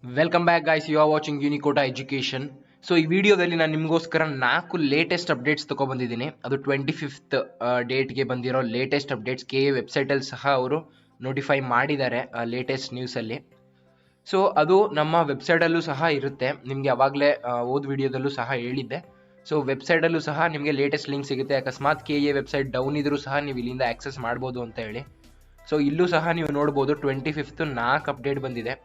Welcome back guys, you are watching Unicoda education. So ಈ ವಿಡಿಯೋದಲ್ಲಿ ನಾನು ನಿಮಗೋಸ್ಕರ 4 ಲೇಟೆಸ್ಟ್ ಅಪ್ಡೇಟ್ಸ್ ತೊಗೊಬಂದಿದ್ದೀನಿ. ಅದು 25th ಡೇಟ್ಗೆ ಬಂದಿರೋ ಲೇಟೆಸ್ಟ್ ಅಪ್ಡೇಟ್ಸ್. ಕೆ ಎ ವೆಬ್ಸೈಟಲ್ಲಿ ಸಹ ಅವರು ನೋಟಿಫೈ ಮಾಡಿದ್ದಾರೆ ಲೇಟೆಸ್ಟ್ ನ್ಯೂಸಲ್ಲಿ. ಸೊ ಅದು ನಮ್ಮ ವೆಬ್ಸೈಟಲ್ಲೂ ಸಹ ಇರುತ್ತೆ. ನಿಮಗೆ ಅವಾಗಲೇ ಓದ್ ವಿಡಿಯೋದಲ್ಲೂ ಸಹ ಹೇಳಿದ್ದೆ. ಸೊ ವೆಬ್ಸೈಟಲ್ಲೂ ಸಹ ನಿಮಗೆ ಲೇಟೆಸ್ಟ್ ಲಿಂಕ್ ಸಿಗುತ್ತೆ. ಅಕಸ್ಮಾತ್ ಕೆ ಎ ವೆಬ್ಸೈಟ್ ಡೌನ್ ಇದ್ರೂ ಸಹ ನೀವು ಇಲ್ಲಿಂದ ಆಕ್ಸೆಸ್ ಮಾಡ್ಬೋದು ಅಂತ ಹೇಳಿ. ಸೊ ಇಲ್ಲೂ ಸಹ ನೀವು ನೋಡ್ಬೋದು 25th 4 ಅಪ್ಡೇಟ್ ಬಂದಿದೆ.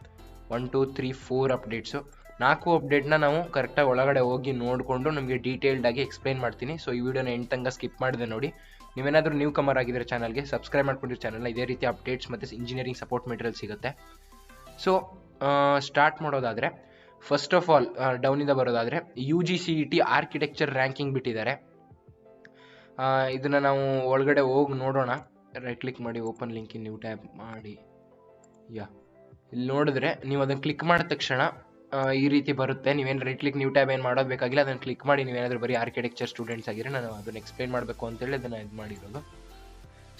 1 2 3 4 ಅಪ್ಡೇಟ್ಸು. 4 ಅಪ್ಡೇಟ್ನ ನಾವು ಕರೆಕ್ಟಾಗಿ ಒಳಗಡೆ ಹೋಗಿ ನೋಡಿಕೊಂಡು ನಿಮಗೆ ಡೀಟೇಲ್ಡಾಗಿ ಎಕ್ಸ್ಪ್ಲೈನ್ ಮಾಡ್ತೀನಿ. ಸೊ ಈ ವಿಡಿಯೋನ ಎಂಡ್ ತನಕ ಸ್ಕಿಪ್ ಮಾಡಿದೆ ನೋಡಿ. ನೀವೇನಾದರೂ ನ್ಯೂ ಕಮರ್ ಆಗಿದ್ರೆ ಚಾನಲ್ಗೆ ಸಬ್ಸ್ಕ್ರೈಬ್ ಮಾಡ್ಕೊಂಡಿರೋ ಚಾನಲ್ನ ಇದೇ ರೀತಿ ಅಪ್ಡೇಟ್ಸ್ ಮತ್ತು ಇಂಜಿನಿಯರಿಂಗ್ ಸಪೋರ್ಟ್ ಮೆಟೀರಿಯಲ್ ಸಿಗುತ್ತೆ. ಸೊ ಸ್ಟಾರ್ಟ್ ಮಾಡೋದಾದರೆ, ಫಸ್ಟ್ ಆಫ್ ಆಲ್ ಡೌನಿಂದ ಬರೋದಾದರೆ UGCET ಆರ್ಕಿಟೆಕ್ಚರ್ ರ್ಯಾಂಕಿಂಗ್ ಬಿಟ್ಟಿದ್ದಾರೆ. ಇದನ್ನು ನಾವು ಒಳಗಡೆ ಹೋಗಿ ನೋಡೋಣ. ರೈಟ್ ಕ್ಲಿಕ್ ಮಾಡಿ ಓಪನ್ ಲಿಂಕ್ ಇನ್ ನ್ಯೂ ಟ್ಯಾಬ್ ಮಾಡಿ. ಇಲ್ಲಿ ನೋಡಿದ್ರೆ ನೀವು ಅದನ್ನು ಕ್ಲಿಕ್ ಮಾಡಿದ ತಕ್ಷಣ ಈ ರೀತಿ ಬರುತ್ತೆ. ನೀವೇನು ರೈಟ್ ಕ್ಲಿಕ್ ನ್ಯೂ ಟ್ಯಾಬ್ ಏನು ಮಾಡೋದು ಬೇಕಾಗಿಲ್ಲ, ಅದನ್ನು ಕ್ಲಿಕ್ ಮಾಡಿ. ನೀವೇನಾದರೂ ಬರೀ ಆರ್ಕಿಟೆಕ್ಚರ್ ಸ್ಟೂಡೆಂಟ್ಸ್ ಆಗಿದ್ರೆ ನಾನು ಅದನ್ನು ಎಕ್ಸ್ಪ್ಲೈನ್ ಮಾಡಬೇಕು ಅಂತೇಳಿ ಅದನ್ನು ಇದು ಮಾಡಿರೋದು.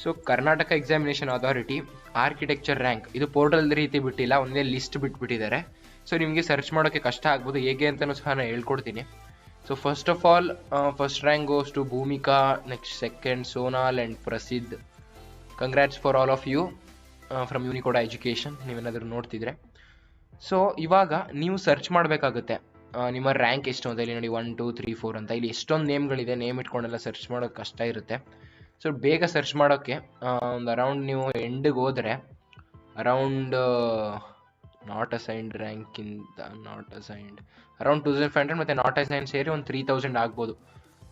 So Karnataka examination authority architecture rank ಇದು ಪೋರ್ಟಲ್ ರೀತಿ ಬಿಟ್ಟಿಲ್ಲ, ಒಂದೇ ಲಿಸ್ಟ್ ಬಿಟ್ಬಿಟ್ಟಿದ್ದಾರೆ. ಸೊ ನಿಮಗೆ ಸರ್ಚ್ ಮಾಡೋಕ್ಕೆ ಕಷ್ಟ ಆಗ್ಬೋದು, ಹೇಗೆ ಅಂತಲೂ ಸಹ ನಾನು ಹೇಳ್ಕೊಡ್ತೀನಿ. So first of all first rank goes to Bhumika, next second Sonal and Prasiddh. Congrats for all of you from Unicoda education, ನೀವೇನಾದರೂ ನೋಡ್ತಿದ್ರೆ. ಸೊ ಇವಾಗ ನೀವು ಸರ್ಚ್ ಮಾಡಬೇಕಾಗುತ್ತೆ ನಿಮ್ಮ ರ್ಯಾಂಕ್ ಎಷ್ಟು ಅಂತ. ಇಲ್ಲಿ ನೋಡಿ 1 2 3 4 ಅಂತ ಇಲ್ಲಿ ಎಷ್ಟೊಂದು ನೇಮ್ಗಳಿದೆ. ನೇಮ್ ಇಟ್ಕೊಂಡೆಲ್ಲ ಸರ್ಚ್ ಮಾಡೋಕ್ಕೆ ಕಷ್ಟ ಇರುತ್ತೆ. ಸೊ ಬೇಗ ಸರ್ಚ್ ಮಾಡೋಕ್ಕೆ ಒಂದು ಅರೌಂಡ್ ನೀವು ಎಂಡಿಗೆ ಹೋದರೆ ಅರೌಂಡ್ ನಾಟ್ ಅಸೈನ್ಡ್ ರ್ಯಾಂಕಿಂದ ನಾಟ್ ಅಸೈನ್ಡ್ ಅರೌಂಡ್ 2500 ಮತ್ತು ನಾಟ್ ಅಸೈನ್ಡ್ ಸೇರಿ ಒಂದು 3000 ಆಗ್ಬೋದು.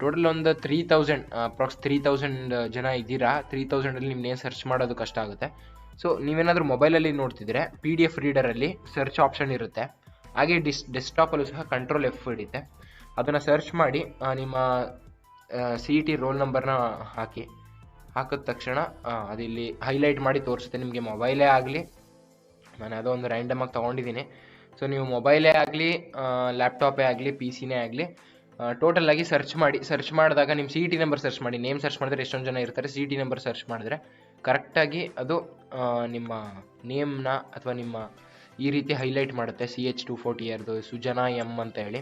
ಟೋಟಲ್ ಒಂದು 3000 ಅಪ್ರಾಕ್ಸ್ 3000 ಜನ ಇದ್ದೀರಾ. 3000ಅಲ್ಲಿ ನಿಮ್ಮನ್ನೇನು ಸರ್ಚ್ ಮಾಡೋದು ಕಷ್ಟ ಆಗುತ್ತೆ. ಸೊ ನೀವೇನಾದರೂ ಮೊಬೈಲಲ್ಲಿ ನೋಡ್ತಿದ್ರೆ PDF ರೀಡರಲ್ಲಿ ಸರ್ಚ್ ಆಪ್ಷನ್ ಇರುತ್ತೆ. ಹಾಗೆ ಡೆಸ್ಕ್ಟಾಪಲ್ಲೂ ಸಹ ಕಂಟ್ರೋಲ್ F ಹಿಡಿತೆ. ಅದನ್ನು ಸರ್ಚ್ ಮಾಡಿ ನಿಮ್ಮ CET ರೋಲ್ ನಂಬರ್ನ ಹಾಕಿದ ತಕ್ಷಣ ಅದಿಲ್ಲಿ ಹೈಲೈಟ್ ಮಾಡಿ ತೋರಿಸುತ್ತೆ. ನಿಮಗೆ ಮೊಬೈಲೇ ಆಗಲಿ, ನಾನು ಯಾವುದೋ ಒಂದು ರ್ಯಾಂಡಮ್ ಆಗಿ ತೊಗೊಂಡಿದ್ದೀನಿ. ಸೊ ನೀವು ಮೊಬೈಲೇ ಆಗಲಿ, ಲ್ಯಾಪ್ಟಾಪೇ ಆಗಲಿ, PC ನೇ ಆಗಲಿ, ಟೋಟಲ್ ಆಗಿ ಸರ್ಚ್ ಮಾಡಿದಾಗ ನಿಮ್ಮ CET ನಂಬರ್ ಸರ್ಚ್ ಮಾಡಿ. ನೇಮ್ ಸರ್ಚ್ ಮಾಡಿದ್ರೆ ಎಷ್ಟೊಂದು ಜನ ಇರ್ತಾರೆ. CET ನಂಬರ್ ಸರ್ಚ್ ಮಾಡಿದ್ರೆ ಕರೆಕ್ಟಾಗಿ ಅದು ನಿಮ್ಮ ನೇಮ್ನ ಅಥವಾ ನಿಮ್ಮ ಈ ರೀತಿ ಹೈಲೈಟ್ ಮಾಡುತ್ತೆ. CH240 ಅವ್ರದ್ದು ಸುಜನಾ M ಅಂತ ಹೇಳಿ.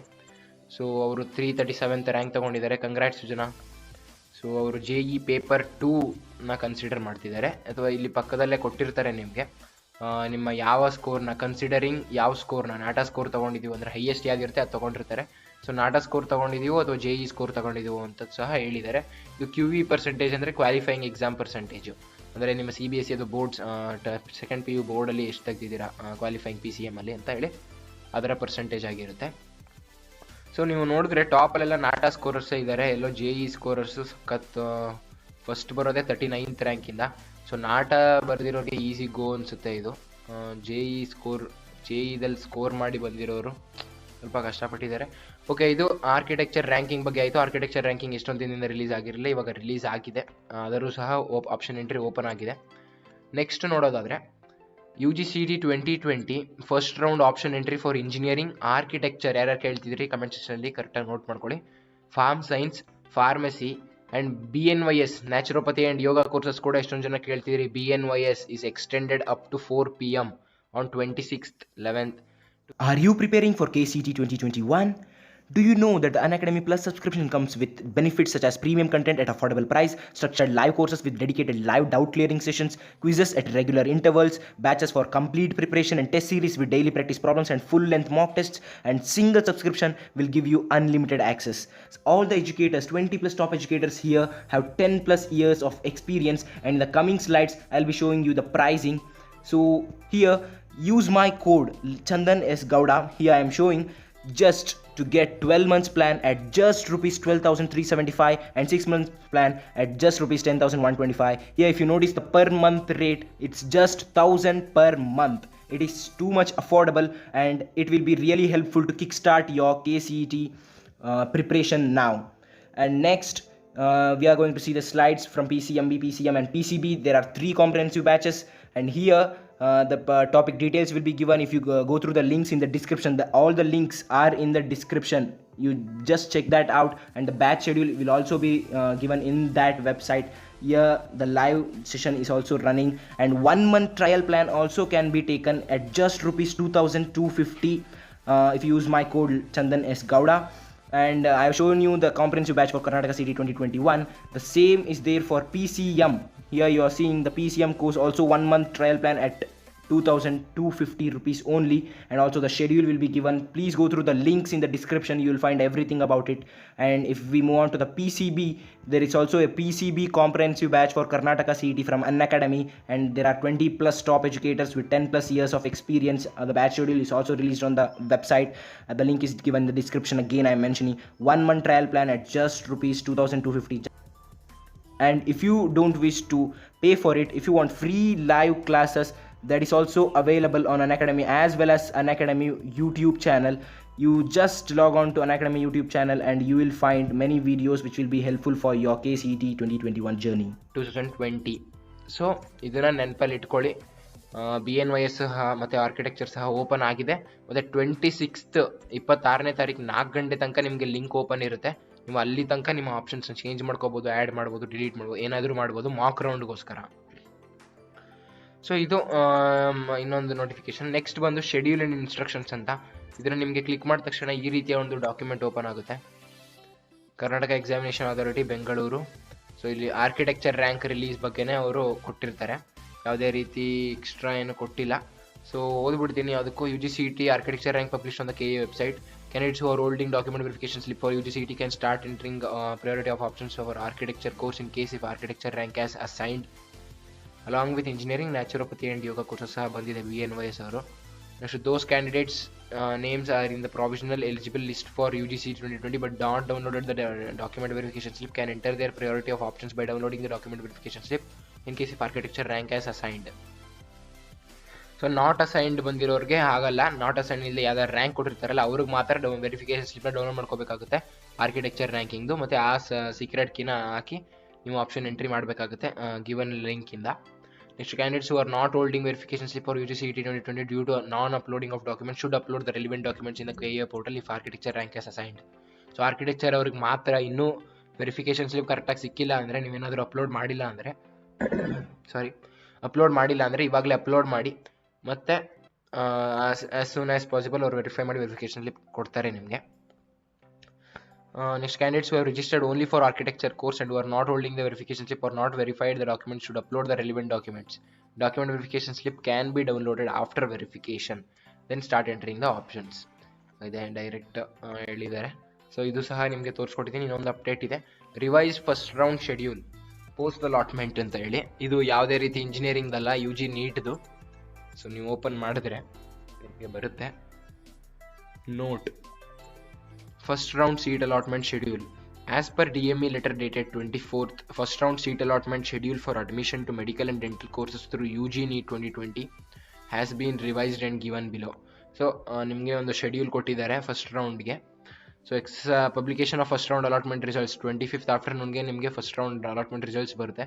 ಸೊ ಅವರು 337th ರ್ಯಾಂಕ್ ತೊಗೊಂಡಿದ್ದಾರೆ. ಕಂಗ್ರ್ಯಾಟ್ಸ್ ಸುಜನಾ. ಸೊ ಅವರು JE ಪೇಪರ್ 2ನ ಕನ್ಸಿಡರ್ ಮಾಡ್ತಿದ್ದಾರೆ, ಅಥವಾ ಇಲ್ಲಿ ಪಕ್ಕದಲ್ಲೇ ಕೊಟ್ಟಿರ್ತಾರೆ ನಿಮಗೆ ನಿಮ್ಮ ಯಾವ ಸ್ಕೋರ್ನ ಕನ್ಸಿಡರಿಂಗ್ ಯಾವ ಸ್ಕೋರ್ನ ನಾಟಾ ಸ್ಕೋರ್ ತೊಗೊಂಡಿದ್ದೀವಿ ಅಂದರೆ ಹೈಯೆಸ್ಟ್ ಯಾವ್ದಿರುತ್ತೆ ಅದು ತೊಗೊಂಡಿರ್ತಾರೆ. ಸೊ ನಾಟಾ ಸ್ಕೋರ್ ತೊಗೊಂಡಿದ್ದೀವೋ ಅಥವಾ JE ಸ್ಕೋರ್ ತೊಗೊಂಡಿದ್ದೀವೋ ಅಂತ ಸಹ ಹೇಳಿದ್ದಾರೆ. ಇದು QE ಪರ್ಸೆಂಟೇಜ್ ಅಂದರೆ ಕ್ವಾಲಿಫೈಯಿಂಗ್ ಎಕ್ಸಾಮ್ ಪರ್ಸೆಂಟೇಜು, ಅಂದರೆ ನಿಮ್ಮ CBSE ಅದು ಬೋರ್ಡ್ಸ್ ಸೆಕೆಂಡ್ PU ಬೋರ್ಡಲ್ಲಿ ಎಷ್ಟು ತೆಗ್ದಿದ್ದೀರಾ ಕ್ವಾಲಿಫೈಯಿಂಗ್ PCM ಅಲ್ಲಿ ಅಂತ ಹೇಳಿ ಅದರ ಪರ್ಸೆಂಟೇಜ್ ಆಗಿರುತ್ತೆ. ಸೊ ನೀವು ನೋಡಿದ್ರೆ ಟಾಪಲ್ಲೆಲ್ಲ ನಾಟಾ ಸ್ಕೋರರ್ಸೇ ಇದ್ದಾರೆ, ಎಲ್ಲೋ JE ಸ್ಕೋರರ್ಸು ಸಖತ್ ಫಸ್ಟ್ ಬರೋದೇ 39th ರ್ಯಾಂಕಿಂದ. ಸೊ ನಾಟಾ ಬರೆದಿರೋರಿಗೆ ಈಸಿ ಗೋ ಅನಿಸುತ್ತೆ ಇದು. JEದಲ್ಲಿ ಸ್ಕೋರ್ ಮಾಡಿ ಬಂದಿರೋರು ಸ್ವಲ್ಪ ಕಷ್ಟಪಟ್ಟಿದ್ದಾರೆ. ಓಕೆ, ಇದು ಆರ್ಕಿಟೆಕ್ಚರ್ ರ್ಯಾಂಕಿಂಗ್ ಬಗ್ಗೆ ಆಯಿತು. ಆರ್ಕಿಟೆಕ್ಚರ್ ರ್ಯಾಂಕಿಂಗ್ ಎಷ್ಟೊಂದು ದಿನದಿಂದ ರಿಲೀಸ್ ಆಗಿರಲಿಲ್ಲ, ಇವಾಗ ರಿಲೀಸ್ ಆಗಿದೆ. ಅದರೂ ಸಹ ಆಪ್ಷನ್ ಎಂಟ್ರಿ ಓಪನ್ ಆಗಿದೆ. ನೆಕ್ಸ್ಟ್ ನೋಡೋದಾದರೆ UGCET 2020 first round option entry for engineering architecture. ಯಾರ್ಯಾರು ಕೇಳ್ತಿದ್ರಿ ಕಮೆಂಟ್ ಸೆಕ್ಷನಲ್ಲಿ ಕರೆಕ್ಟಾಗಿ ನೋಟ್ ಮಾಡ್ಕೊಳ್ಳಿ. Farm science, pharmacy and BNYS naturopathy and yoga courses ಕೂಡ ಎಷ್ಟೊಂದು ಜನ ಕೇಳ್ತಿದ್ರಿ. BNYS is extended up to 4 PM on 26th 11th. Are you preparing for KCET 2021? Do you know that the Unacademy Plus subscription comes with benefits such as premium content at affordable price, structured live courses with dedicated live doubt clearing sessions, quizzes at regular intervals, batches for complete preparation and test series with daily practice problems and full length mock tests, and single subscription will give you unlimited access. All the educators, 20 plus top educators here have 10 plus years of experience, and in the coming slides I'll be showing you the pricing. So here use my code Chandan S Gowda. Here I am showing just to get 12 months plan at just rupees 12,375 and 6 months plan at just rupees 10,125. Here if you notice the per month rate, it's just 1,000 per month. It is too much affordable and it will be really helpful to kickstart your KCET preparation now. And next we are going to see the slides from PCMB, PCM and PCB. There are 3 comprehensive batches, and here the topic details will be given. If you go through the links in the description, all the links are in the description. You just check that out, and the batch schedule will also be given in that website. Here the live session is also running, and 1 month trial plan also can be taken at just rupees 2250 if you use my code Chandan S Gowda. And I have shown you the comprehensive batch for Karnataka CT 2021. The same is there for PCM. Here you are seeing the PCM course, also 1 month trial plan at 2250 rupees only, and also the schedule will be given. Please go through the links in the description, you will find everything about it. And if we move on to the PCB, there is also a PCB comprehensive batch for Karnataka CET from Unacademy, and there are 20 plus top educators with 10 plus years of experience. The batch schedule is also released on the website. The link is given in the description. Again, I am mentioning 1 month trial plan at just rupees 2250. And if you don't wish to pay for it, if you want free live classes, that is also available on Unacademy as well as Unacademy YouTube channel. You just log on to Unacademy YouTube channel and you will find many videos which will be helpful for your KCET 2021 journey. 2020. So ಇದನ್ನು ನೆನಪಲ್ಲಿ ಇಟ್ಕೊಳ್ಳಿ. BNYS ಸಹ ಮತ್ತು architecture ಸಹ open ಆಗಿದೆ. ಮತ್ತು 26th 26ನೇ ತಾರೀಕು 4 ಗಂಟೆ ತನಕ ನಿಮಗೆ ಲಿಂಕ್ ಓಪನ್ ಇರುತ್ತೆ. ನೀವು ಅಲ್ಲಿ ತನಕ ನಿಮ್ಮ ಆಪ್ಷನ್ಸ್ನ ಚೇಂಜ್ ಮಾಡ್ಕೋಬೋದು, ಆ್ಯಡ್ ಮಾಡ್ಬೋದು, ಡಿಲೀಟ್ ಮಾಡ್ಬೋದು, ಏನಾದರೂ ಮಾಡ್ಬೋದು ಮಾಕ್ ರೌಂಡ್ಗೋಸ್ಕರ. ಸೊ ಇದು ಇನ್ನೊಂದು ನೋಟಿಫಿಕೇಶನ್. ನೆಕ್ಸ್ಟ್ ಬಂದು ಶೆಡ್ಯೂಲ್ ಆ್ಯಂಡ್ ಇನ್ಸ್ಟ್ರಕ್ಷನ್ಸ್ ಅಂತ. ಇದನ್ನು ನಿಮಗೆ ಕ್ಲಿಕ್ ಮಾಡಿದ ತಕ್ಷಣ ಈ ರೀತಿಯ ಒಂದು ಡಾಕ್ಯುಮೆಂಟ್ ಓಪನ್ ಆಗುತ್ತೆ. Karnataka examination authority Bengaluru. So ಇಲ್ಲಿ ಆರ್ಕಿಟೆಕ್ಚರ್ ರ್ಯಾಂಕ್ ರಿಲೀಸ್ ಬಗ್ಗೆನೇ ಅವರು ಕೊಟ್ಟಿರ್ತಾರೆ, ಯಾವುದೇ ರೀತಿ ಎಕ್ಸ್ಟ್ರಾ ಏನು ಕೊಟ್ಟಿಲ್ಲ. ಸೊ ಓದ್ಬಿಡ್ತೀನಿ. ಅದಕ್ಕೂ UGCET architecture rank publish on the KE website. Candidates who are holding document verification slip for UGCET can start entering priority of options for architecture course in case if architecture rank as assigned. Along with engineering, naturopathy and yoga courses ಸಹ ಬಂದಿದೆ BNYS ಅವರು. Next, those candidates names are in the provisional eligible list for UGCET 2020 but not downloaded the document verification slip can enter their priority of options by downloading the document verification slip in case if architecture rank as assigned. So not assigned ಬಂದಿರೋರಿಗೆ ಆಗಲ್ಲ. Not assign ಇಲ್ಲಿ ಯಾವ್ದಾರು rank ಕೊಟ್ಟಿರ್ತಾರಲ್ಲ ಅವ್ರಿಗೆ ಮಾತ್ರ verification ಸ್ಲಿಪ್ನ download ಮಾಡ್ಕೋಬೇಕಾಗುತ್ತೆ architecture ರ್ಯಾಂಕಿಂಗ್ದು. ಮತ್ತು ಆ ಸೀಕ್ರೆಟ್ ಕೀನ ಹಾಕಿ ನೀವು ಆಪ್ಷನ್ ಎಂಟ್ರಿ ಮಾಡಬೇಕಾಗುತ್ತೆ ಗಿವನ್ ಲಿಂಕಿಂದ. Next, candidates who are not holding verification slip for UGCET 2020 due to non uploading of document should upload the relevant documents in the KE portal if architecture rank as assigned. So architecture ಅವ್ರಿಗೆ ಮಾತ್ರ ಇನ್ನೂ verification slip ಕರೆಕ್ಟಾಗಿ ಸಿಕ್ಕಿಲ್ಲ ಅಂದರೆ, ನೀವೇನಾದರೂ upload ಮಾಡಿಲ್ಲ ಅಂದರೆ ಇವಾಗಲೇ ಅಪ್ಲೋಡ್ ಮಾಡಿ. ಮತ್ತು ಆ್ಯಸ್ ಸೂನ್ ಆ್ಯಸ್ ಪಾಸಿಬಲ್ ಅವ್ರು ವೆರಿಫೈ ಮಾಡಿ ವೆರಿಫಿಕೇಶನ್ ಸ್ಲಿಪ್ ಕೊಡ್ತಾರೆ ನಿಮಗೆ. Next, candidates who have registered only for architecture course and who are not holding the verification slip are not verified the document should upload the relevant documents. Document verification slip can be downloaded after verification then start entering the options. ಇದೆ direct ಹೇಳಿದ್ದಾರೆ. So ಇದು ಸಹ ನಿಮಗೆ ತೋರಿಸ್ಕೊಟ್ಟಿದ್ದೀನಿ. ಇನ್ನೊಂದು update ಇದೆ, revise first round schedule post allotment ಅಂತ ಹೇಳಿ. ಇದು ಯಾವುದೇ ರೀತಿ ಇಂಜಿನಿಯರಿಂಗ್ದಲ್ಲ, UG ನೀಟ್ದು. ಸೊ ನೀವು ಓಪನ್ ಮಾಡಿದ್ರೆ ನಿಮಗೆ ಬರುತ್ತೆ note first round seat allotment schedule. As per DME letter dated 24th, first round seat allotment schedule for admission to medical and dental courses through UG NEET 2020 has been revised and given below. So ನಿಮಗೆ ಒಂದು schedule ಕೊಟ್ಟಿದ್ದಾರೆ first ರೌಂಡ್ಗೆ. So publication of first round allotment results 25th ಆಫ್ಟರ್ನೂನ್ಗೆ ನಿಮಗೆ first round allotment results ಬರುತ್ತೆ.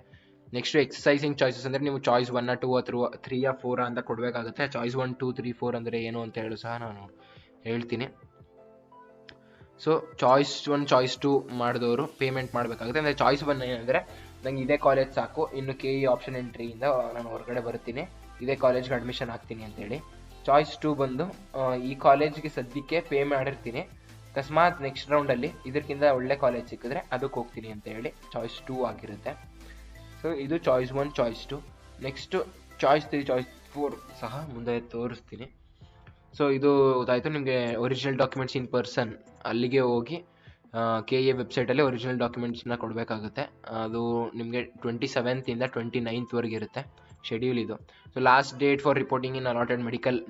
Next, exercising choices ಅಂದರೆ ನೀವು choice 1 2 ಅಥವಾ 3 4 ಅಂತ ಕೊಡಬೇಕಾಗುತ್ತೆ. ಚಾಯ್ಸ್ 1 2 3 4 ಅಂದರೆ ಏನು ಅಂತ ಹೇಳು ಸಹ ನಾನು ಹೇಳ್ತೀನಿ. ಸೊ ಚಾಯ್ಸ್ 1 ಚಾಯ್ಸ್ 2 ಮಾಡಿದವರು ಪೇಮೆಂಟ್ ಮಾಡಬೇಕಾಗುತ್ತೆ. ಅಂದರೆ ಚಾಯ್ಸ್ 1 ಏನಂದರೆ ನಂಗೆ ಇದೇ ಕಾಲೇಜ್ ಸಾಕು, ಇನ್ನು KE ಆಪ್ಷನ್ ಎಂಟ್ರಿಯಿಂದ ನಾನು ಹೊರಗಡೆ ಬರ್ತೀನಿ, ಇದೇ ಕಾಲೇಜ್ಗೆ ಅಡ್ಮಿಷನ್ ಆಗ್ತೀನಿ ಅಂತೇಳಿ. ಚಾಯ್ಸ್ 2 ಬಂದು ಈ ಕಾಲೇಜ್ಗೆ ಸದ್ಯಕ್ಕೆ ಪೇ ಮಾಡಿರ್ತೀನಿ, ಅಕಸ್ಮಾತ್ ನೆಕ್ಸ್ಟ್ ರೌಂಡಲ್ಲಿ ಇದಕ್ಕಿಂತ ಒಳ್ಳೆ ಕಾಲೇಜ್ ಸಿಕ್ಕಿದ್ರೆ ಅದಕ್ಕೆ ಹೋಗ್ತೀನಿ ಅಂತ ಹೇಳಿ ಚಾಯ್ಸ್ 2 ಆಗಿರುತ್ತೆ. ಸೊ ಇದು choice 1 choice 2. Next choice 3 choice 4 ಸಹ ಮುಂದೆ ತೋರಿಸ್ತೀನಿ. ಸೊ ಇದು ಗೊತ್ತಾಯಿತು. ನಿಮಗೆ ಒರಿಜಿನಲ್ ಡಾಕ್ಯುಮೆಂಟ್ಸ್ ಇನ್ ಪರ್ಸನ್ ಅಲ್ಲಿಗೆ ಹೋಗಿ KE ವೆಬ್ಸೈಟಲ್ಲಿ ಒರಿಜಿನಲ್ ಡಾಕ್ಯುಮೆಂಟ್ಸ್ನ ಕೊಡಬೇಕಾಗುತ್ತೆ. ಅದು ನಿಮಗೆ 27th ಇಂದ 29th ಇರುತ್ತೆ ಶೆಡ್ಯೂಲ್ ಇದು. So last date for reporting in allotted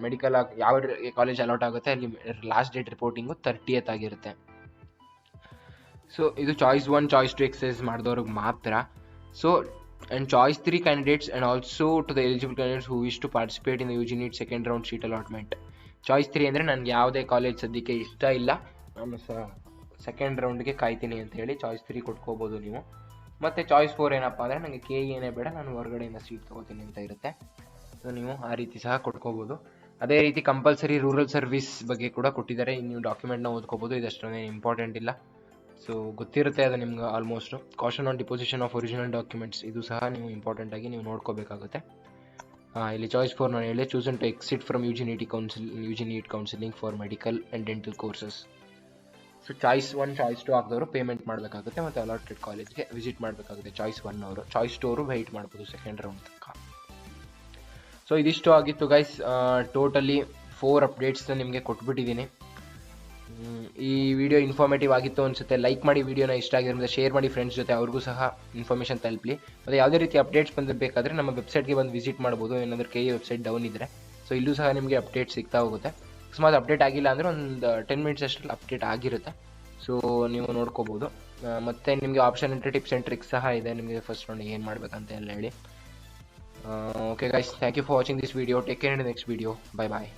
medical ಯಾವ ಕಾಲೇಜ್ ಅಲಾಟ್ ಆಗುತ್ತೆ ಅಲ್ಲಿ ಲಾಸ್ಟ್ ಡೇಟ್ ರಿಪೋರ್ಟಿಂಗು 30th ಆಗಿರುತ್ತೆ. ಸೊ ಇದು ಚಾಯ್ಸ್ 1 ಚಾಯ್ಸ್ 2 ಎಕ್ಸಸೈಸ್ ಮಾಡಿದವ್ರಿಗೆ ಮಾತ್ರ. So, and choice 3 candidates and also to the eligible candidates who wish to participate in the UG NEET second round seat allotment. Choice 3 ಅಂದರೆ ನನಗೆ ಯಾವುದೇ college ಸದ್ಯಕ್ಕೆ ಇಷ್ಟ ಇಲ್ಲ, ನಾನು ಸೆಕೆಂಡ್ ರೌಂಡ್ಗೆ ಕಾಯ್ತೀನಿ ಅಂತ ಹೇಳಿ ಚಾಯ್ಸ್ 3 ಕೊಟ್ಕೋಬೋದು ನೀವು. ಮತ್ತು ಚಾಯ್ಸ್ 4 ಏನಪ್ಪ ಅಂದರೆ ನನಗೆ KE ಏನೇ ಬೇಡ, ನಾನು ಹೊರಗಡೆಯಿಂದ ಸೀಟ್ ತೊಗೋತೀನಿ ಅಂತ ಇರುತ್ತೆ. ಸೊ ನೀವು ಆ ರೀತಿ ಸಹ ಕೊಟ್ಕೋಬೋದು. ಅದೇ ರೀತಿ ಕಂಪಲ್ಸರಿ ರೂರಲ್ ಸರ್ವಿಸ್ ಬಗ್ಗೆ ಕೂಡ ಕೊಟ್ಟಿದ್ದಾರೆ. ನೀವು ಡಾಕ್ಯುಮೆಂಟ್ನ ಓದ್ಕೋಬೋದು, ಇದಷ್ಟೊಂದೇನು ಇಂಪಾರ್ಟೆಂಟ್ ಇಲ್ಲ. ಸೊ ಗೊತ್ತಿರುತ್ತೆ ಅದು ನಿಮ್ಗೆ almost. Caution on deposition of original documents, ಇದು ಸಹ ನೀವು ಇಂಪಾರ್ಟೆಂಟಾಗಿ ನೀವು ನೋಡ್ಕೋಬೇಕಾಗುತ್ತೆ. ಇಲ್ಲಿ ಚಾಯ್ಸ್ 4 ನಾನು ಹೇಳಿ, chosen to exit from U G NEET counselling for medical and dental courses. So choice 1 choice 2 ಹಾಕಿದವರು ಪೇಮೆಂಟ್ ಮಾಡಬೇಕಾಗುತ್ತೆ ಮತ್ತು ಅಲಾಟೆಡ್ ಕಾಲೇಜ್ಗೆ ವಿಸಿಟ್ ಮಾಡಬೇಕಾಗುತ್ತೆ. ಚಾಯ್ಸ್ 1 ಅವರು, ಚಾಯ್ಸ್ 2 ಅವರು ವೆಯ್ಟ್ ಮಾಡ್ಬೋದು ಸೆಕೆಂಡ್ ರೌಂಡ್ ತನಕ. ಸೊ ಇದಿಷ್ಟು ಆಗಿತ್ತು ಗೈಸ್. ಟೋಟಲಿ 4 ಅಪ್ಡೇಟ್ಸ್ನ ನಿಮಗೆ ಕೊಟ್ಬಿಟ್ಟಿದ್ದೀನಿ. ಈ ವಿಡಿಯೋ ಇನ್ಫಾರ್ಮೇಟಿವ್ ಆಗಿತ್ತು ಅನಿಸುತ್ತೆ. ಲೈಕ್ ಮಾಡಿ, ವಿಡಿಯೋನ ಇಷ್ಟ ಆಗಿರೋದ್ರಿಂದ ಶೇರ್ ಮಾಡಿ ಫ್ರೆಂಡ್ಸ್ ಜೊತೆ, ಅವ್ರಿಗೂ ಸಹ ಇನ್ಫಾರ್ಮೇಷನ್ ತಲುಪಲಿ. ಮತ್ತು ಯಾವುದೇ ರೀತಿ ಅಪ್ಡೇಟ್ಸ್ ಬಂದಿರಬೇಕಾದ್ರೆ ನಮ್ಮ ವೆಬ್ಸೈಟ್ಗೆ ಬಂದು ವಿಸಿಟ್ ಮಾಡ್ಬೋದು, ಏನಾದರೂ KE ವೆಬ್ಸೈಟ್ ಡೌನ್ ಇದ್ದರೆ. ಸೊ ಇಲ್ಲೂ ಸಹ ನಿಮಗೆ ಅಪ್ಡೇಟ್ ಸಿಗ್ತಾ ಹೋಗುತ್ತೆ. ಅಕಸ್ಮಾತ್ ಅಪ್ಡೇಟ್ ಆಗಿಲ್ಲ ಅಂದರೆ ಒಂದು 10 ಮಿನಿಟ್ಸ್ ಅಷ್ಟರಲ್ಲಿ ಅಪ್ಡೇಟ್ ಆಗಿರುತ್ತೆ. ಸೊ ನೀವು ನೋಡ್ಕೋಬೋದು. ಮತ್ತು ನಿಮಗೆ option entry tips and tricks ಸಹ ಇದೆ, ನಿಮಗೆ ಫಸ್ಟ್ ರೌಂಡ್ ಏನು ಮಾಡಬೇಕಂತ ಎಲ್ಲ ಹೇಳಿ. Okay guys, thank you for watching this video. Take care in the next video. Bye bye.